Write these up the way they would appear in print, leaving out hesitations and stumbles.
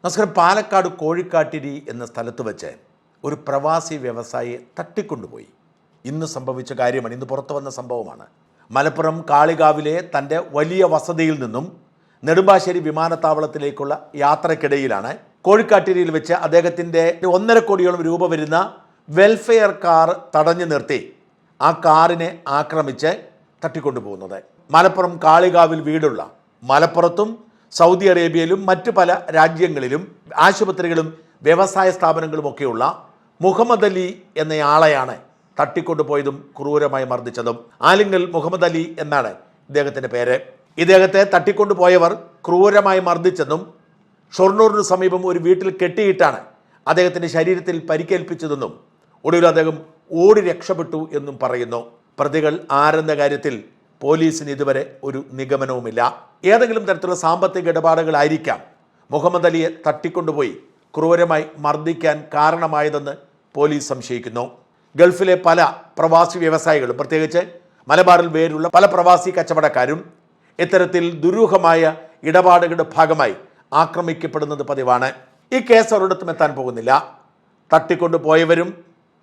നമസ്കാരം. പാലക്കാട് കോഴിക്കാട്ടിരി എന്ന സ്ഥലത്ത് വെച്ച് ഒരു പ്രവാസി വ്യവസായിയെ തട്ടിക്കൊണ്ടുപോയി. ഇന്ന് സംഭവിച്ച കാര്യമാണ്, ഇന്ന് പുറത്തു വന്ന സംഭവമാണ്. മലപ്പുറം കാളികാവിലെ തൻ്റെ വലിയ വസതിയിൽ നിന്നും നെടുമ്പാശ്ശേരി വിമാനത്താവളത്തിലേക്കുള്ള യാത്രക്കിടയിലാണ് കോഴിക്കാട്ടിരിയിൽ വെച്ച് അദ്ദേഹത്തിൻ്റെ 1.5 കോടിയോളം രൂപ വരുന്ന വെൽഫെയർ കാർ തടഞ്ഞു നിർത്തി ആ കാറിനെ ആക്രമിച്ച് തട്ടിക്കൊണ്ടുപോകുന്നത്. മലപ്പുറം കാളികാവിൽ വീടുള്ള, മലപ്പുറത്തും സൗദി അറേബ്യയിലും മറ്റു പല രാജ്യങ്ങളിലും ആശുപത്രികളും വ്യവസായ സ്ഥാപനങ്ങളുമൊക്കെയുള്ള മുഹമ്മദ് അലി എന്നയാളെയാണ് തട്ടിക്കൊണ്ടുപോയതും ക്രൂരമായി മർദ്ദിച്ചതും. ആലിങ്കൽ മുഹമ്മദ് അലി എന്നാണ് ഇദ്ദേഹത്തിൻ്റെ പേര്. ഇദ്ദേഹത്തെ തട്ടിക്കൊണ്ടുപോയവർ ക്രൂരമായി മർദ്ദിച്ചെന്നും ഷൊർണൂറിന് സമീപം ഒരു വീട്ടിൽ കെട്ടിയിട്ടാണ് അദ്ദേഹത്തിൻ്റെ ശരീരത്തിൽ പരിക്കേൽപ്പിച്ചതെന്നും ഒടുവിൽ അദ്ദേഹം ഓടി രക്ഷപ്പെട്ടു എന്നും പറയുന്നു. പ്രതികൾ ആരെന്ന കാര്യത്തിൽ പോലീസിന് ഇതുവരെ ഒരു നിഗമനവുമില്ല. ഏതെങ്കിലും തരത്തിലുള്ള സാമ്പത്തിക ഇടപാടുകളായിരിക്കാം മുഹമ്മദ് അലിയെ തട്ടിക്കൊണ്ടുപോയി ക്രൂരമായി മർദ്ദിക്കാൻ കാരണമായതെന്ന് പോലീസ് സംശയിക്കുന്നു. ഗൾഫിലെ പല പ്രവാസി വ്യവസായികളും, പ്രത്യേകിച്ച് മലബാറിൽ വേരുള്ള പല പ്രവാസി കച്ചവടക്കാരും ഇത്തരത്തിൽ ദുരൂഹമായ ഇടപാടുകളുടെ ഭാഗമായി ആക്രമിക്കപ്പെടുന്നത് പതിവാണ്. ഈ കേസ് ഒരിടത്തും എത്താൻ പോകുന്നില്ല. തട്ടിക്കൊണ്ടുപോയവരും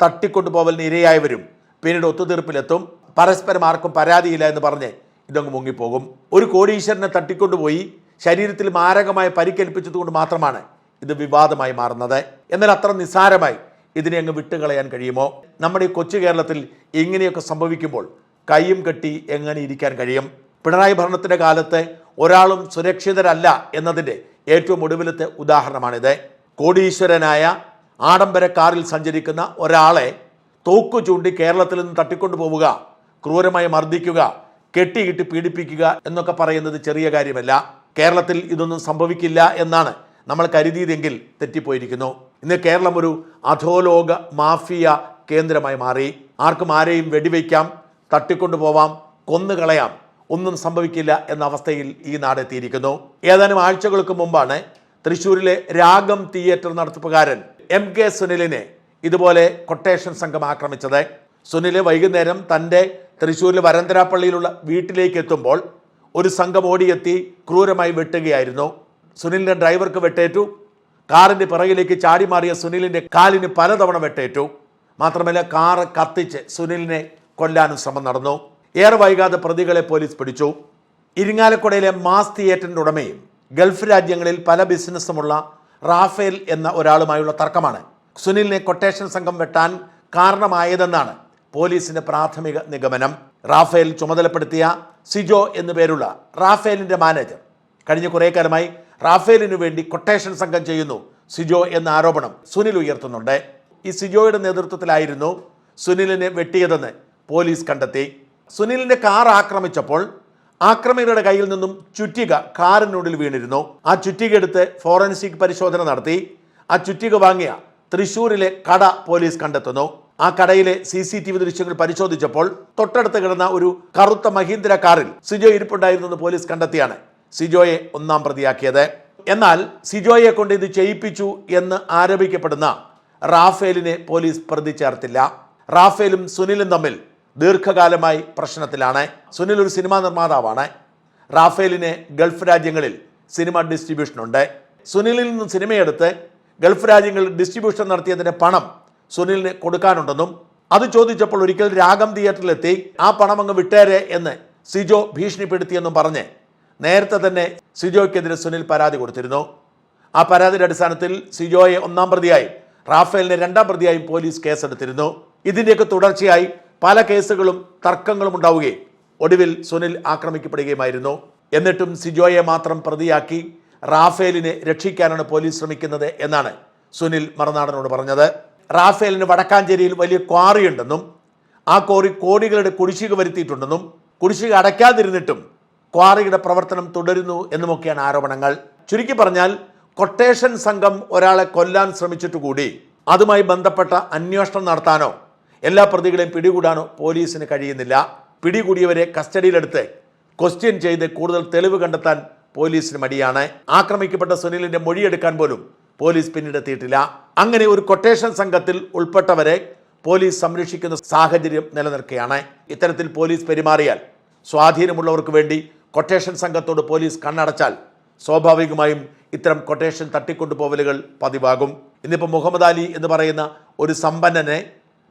തട്ടിക്കൊണ്ടുപോവലിന് ഇരയായവരും പിന്നീട് ഒത്തുതീർപ്പിലെത്തും. പരസ്പരം ആർക്കും പരാതിയില്ല എന്ന് പറഞ്ഞ് ഇതങ്ങ് മുങ്ങിപ്പോകും. ഒരു കോടീശ്വരനെ തട്ടിക്കൊണ്ടുപോയി ശരീരത്തിൽ മാരകമായി പരിക്കേൽപ്പിച്ചതുകൊണ്ട് മാത്രമാണ് ഇത് വിവാദമായി മാറുന്നത്. എന്നാൽ അത്ര നിസ്സാരമായി ഇതിനെ അങ്ങ് വിട്ടുകളയാൻ കഴിയുമോ? നമ്മുടെ ഈ കൊച്ചു കേരളത്തിൽ ഇങ്ങനെയൊക്കെ സംഭവിക്കുമ്പോൾ കൈയും കെട്ടി എങ്ങനെ ഇരിക്കാൻ കഴിയും? പിണറായി ഭരണത്തിൻ്റെ കാലത്ത് ഒരാളും സുരക്ഷിതരല്ല എന്നതിൻ്റെ ഏറ്റവും ഒടുവിലത്തെ ഉദാഹരണമാണിത്. കോടീശ്വരനായ ആഡംബര കാറിൽ സഞ്ചരിക്കുന്ന ഒരാളെ തോക്കു ചൂണ്ടി കേരളത്തിൽ നിന്ന് തട്ടിക്കൊണ്ടുപോവുക, ക്രൂരമായി മർദ്ദിക്കുക, കെട്ടിയിട്ട് പീഡിപ്പിക്കുക എന്നൊക്കെ പറയുന്നത് ചെറിയ കാര്യമല്ല. കേരളത്തിൽ ഇതൊന്നും സംഭവിക്കില്ല എന്നാണ് നമ്മൾ കരുതിയതെങ്കിൽ തെറ്റിപ്പോയിരിക്കുന്നു. ഇന്ന് കേരളം ഒരു അധോലോക മാഫിയ കേന്ദ്രമായി മാറി. ആർക്കും ആരെയും വെടിവെക്കാം, തട്ടിക്കൊണ്ടുപോവാം, കൊന്നുകളയാം, ഒന്നും സംഭവിക്കില്ല എന്ന അവസ്ഥയിൽ ഈ നാടെത്തിയിരിക്കുന്നു. ഏതാനും ആഴ്ചകൾക്ക് മുമ്പാണ് തൃശ്ശൂരിലെ രാഗം തിയേറ്റർ നടത്തിപ്പുകാരൻ MK സുനിലിനെ ഇതുപോലെ കൊട്ടേഷൻ സംഘം ആക്രമിച്ചത്. സുനിൽ വൈകുന്നേരം തൻ്റെ തൃശ്ശൂരിലെ വരന്തരാപ്പള്ളിയിലുള്ള വീട്ടിലേക്ക് എത്തുമ്പോൾ ഒരു സംഘം ഓടിയെത്തി ക്രൂരമായി വെട്ടുകയായിരുന്നു. സുനിലിൻ്റെ ഡ്രൈവർക്ക് വെട്ടേറ്റു. കാറിൻ്റെ പിറകിലേക്ക് ചാടി മാറിയ സുനിലിൻ്റെ കാലിന് പലതവണ വെട്ടേറ്റു. മാത്രമല്ല, കാറ് കത്തിച്ച് സുനിലിനെ കൊല്ലാനും ശ്രമം നടന്നു. ഏറെ വൈകാതെ പ്രതികളെ പോലീസ് പിടിച്ചു. ഇരിങ്ങാലക്കുടയിലെ മാസ് തിയേറ്ററിൻ്റെ ഉടമയും ഗൾഫ് രാജ്യങ്ങളിൽ പല ബിസിനസ്സുമുള്ള റാഫേൽ എന്ന ഒരാളുമായുള്ള തർക്കമാണ് സുനിലിനെ കൊട്ടേഷൻ സംഘം വെട്ടാൻ കാരണമായതെന്നാണ് പോലീസിന്റെ പ്രാഥമിക നിഗമനം. റാഫേൽ ചുമതലപ്പെടുത്തിയ സിജോ എന്നു പേരുള്ള റാഫേലിന്റെ മാനേജർ കഴിഞ്ഞ കുറേ കാലമായി റാഫേലിനു വേണ്ടി കൊട്ടേഷൻ സംഘം ചെയ്യുന്നു സിജോ എന്ന ആരോപണം സുനിൽ ഉയർത്തുന്നുണ്ട്. ഈ സിജോയുടെ നേതൃത്വത്തിലായിരുന്നു സുനിലിനെ വെട്ടിയതെന്ന് പോലീസ് കണ്ടെത്തി. സുനിലിന്റെ കാർ ആക്രമിച്ചപ്പോൾ ആക്രമികളുടെ കയ്യിൽ നിന്നും ചുറ്റിക കാറിനുള്ളിൽ വീണിരുന്നു. ആ ചുറ്റിക എടുത്ത് ഫോറൻസിക് പരിശോധന നടത്തി. ആ ചുറ്റിക വാങ്ങിയ തൃശ്ശൂരിലെ കട പോലീസ് കണ്ടെത്തുന്നു. ആ കടയിലെ CCTV ദൃശ്യങ്ങൾ പരിശോധിച്ചപ്പോൾ തൊട്ടടുത്ത് കിടന്ന ഒരു കറുത്ത മഹീന്ദ്ര കാറിൽ സിജോ ഇരിപ്പുണ്ടായിരുന്നെന്ന് പോലീസ് കണ്ടെത്തിയാണ് സിജോയെ ഒന്നാം പ്രതിയാക്കിയത്. എന്നാൽ സിജോയെ കൊണ്ട് ഇത് ചെയ്യിപ്പിച്ചു എന്ന് ആരോപിക്കപ്പെടുന്ന റാഫേലിനെ പോലീസ് പ്രതി ചേർത്തില്ല. റാഫേലും സുനിലും തമ്മിൽ ദീർഘകാലമായി പ്രശ്നത്തിലാണ്. സുനിൽ ഒരു സിനിമാ നിർമ്മാതാവാണ്. റാഫേലിന് ഗൾഫ് രാജ്യങ്ങളിൽ സിനിമ ഡിസ്ട്രിബ്യൂഷനുണ്ട്. സുനിലിൽ നിന്നും സിനിമയെടുത്ത് ഗൾഫ് രാജ്യങ്ങളിൽ ഡിസ്ട്രിബ്യൂഷൻ നടത്തിയതിൻ്റെ പണം സുനിലിന് കൊടുക്കാനുണ്ടെന്നും അത് ചോദിച്ചപ്പോൾ ഒരിക്കൽ രാഗം തിയേറ്ററിലെത്തി ആ പണം അങ്ങ് വിട്ടേരെ എന്ന് സിജോ ഭീഷണിപ്പെടുത്തിയെന്നും പറഞ്ഞ് നേരത്തെ തന്നെ സിജോയ്ക്കെതിരെ സുനിൽ പരാതി കൊടുത്തിരുന്നു. ആ പരാതിയുടെ അടിസ്ഥാനത്തിൽ സിജോയെ ഒന്നാം പ്രതിയായും റാഫേലിനെ രണ്ടാം പ്രതിയായും പോലീസ് കേസെടുത്തിരുന്നു. ഇതിൻ്റെയൊക്കെ തുടർച്ചയായി പല കേസുകളും തർക്കങ്ങളും ഉണ്ടാവുകയും ഒടുവിൽ സുനിൽ ആക്രമിക്കപ്പെടുകയുമായിരുന്നു. എന്നിട്ടും സിജോയെ മാത്രം പ്രതിയാക്കി റാഫേലിനെ രക്ഷിക്കാനാണ് പോലീസ് ശ്രമിക്കുന്നത് എന്നാണ് സുനിൽ മറുനാടനോട് പറഞ്ഞത്. റാഫേലിന് വടക്കാഞ്ചേരിയിൽ വലിയ ക്വാറിയുണ്ടെന്നും ആ ക്വാറി കോടികളുടെ കുടിശ്ശിക വരുത്തിയിട്ടുണ്ടെന്നും കുടിശ്ശിക അടയ്ക്കാതിരുന്നിട്ടും ക്വാറിയുടെ പ്രവർത്തനം തുടരുന്നു എന്നുമൊക്കെയാണ് ആരോപണങ്ങൾ. ചുരുക്കി പറഞ്ഞാൽ, കൊട്ടേഷൻ സംഘം ഒരാളെ കൊല്ലാൻ ശ്രമിച്ചിട്ടുകൂടി അതുമായി ബന്ധപ്പെട്ട അന്വേഷണം നടത്താനോ എല്ലാ പ്രതികളെയും പിടികൂടാനോ പോലീസിന് കഴിയുന്നില്ല. പിടികൂടിയവരെ കസ്റ്റഡിയിലെടുത്ത് ക്വസ്റ്റ്യൻ ചെയ്ത് കൂടുതൽ തെളിവ് കണ്ടെത്താൻ പോലീസിന് മടിയാണ്. ആക്രമിക്കപ്പെട്ട സുനിലിന്റെ മൊഴിയെടുക്കാൻ പോലും പോലീസ് പിന്നീട് എത്തിയിട്ടില്ല. അങ്ങനെ ഒരു കൊട്ടേഷൻ സംഘത്തിൽ ഉൾപ്പെട്ടവരെ പോലീസ് സംരക്ഷിക്കുന്ന സാഹചര്യം നിലനിൽക്കുകയാണ്. ഇത്തരത്തിൽ പോലീസ് പെരുമാറിയാൽ, സ്വാധീനമുള്ളവർക്ക് വേണ്ടി കൊട്ടേഷൻ സംഘത്തോട് പോലീസ് കണ്ണടച്ചാൽ സ്വാഭാവികമായും ഇത്തരം കൊട്ടേഷൻ തട്ടിക്കൊണ്ടുപോകലുകൾ പതിവാകും. ഇന്നിപ്പോൾ മുഹമ്മദ് അലി എന്ന് പറയുന്ന ഒരു സമ്പന്നനെ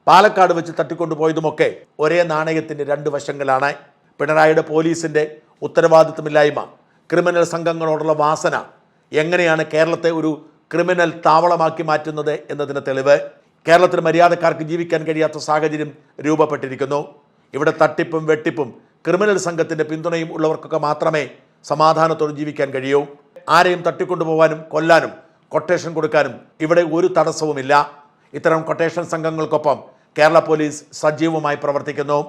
പാലക്കാട് വെച്ച് തട്ടിക്കൊണ്ടുപോയതുമൊക്കെ ഒരേ നാണയത്തിൻ്റെ രണ്ട് വശങ്ങളാണ്. പിണറായിയുടെ പോലീസിൻ്റെ ഉത്തരവാദിത്തമില്ലായ്മ, ക്രിമിനൽ സംഘങ്ങളോടുള്ള വാസന എങ്ങനെയാണ് കേരളത്തെ ഒരു ക്രിമിനൽ താവളമാക്കി മാറ്റുന്നത് എന്നതിന് തെളിവ്. കേരളത്തിൽ മര്യാദക്കാർക്ക് ജീവിക്കാൻ കഴിയാത്ത സാഹചര്യം രൂപപ്പെട്ടിരിക്കുന്നു. ഇവിടെ തട്ടിപ്പും വെട്ടിപ്പും ക്രിമിനൽ സംഘത്തിൻ്റെ പിന്തുണയും ഉള്ളവർക്കൊക്കെ മാത്രമേ സമാധാനത്തോടെ ജീവിക്കാൻ കഴിയൂ. ആരെയും തട്ടിക്കൊണ്ടുപോകാനും കൊല്ലാനും കൊട്ടേഷൻ കൊടുക്കാനും ഇവിടെ ഒരു തടസ്സവുമില്ല. ഇത്തരം കൊട്ടേഷൻ സംഘങ്ങൾക്കൊപ്പം കേരള പോലീസ് സജീവമായി പ്രവർത്തിക്കുന്നു.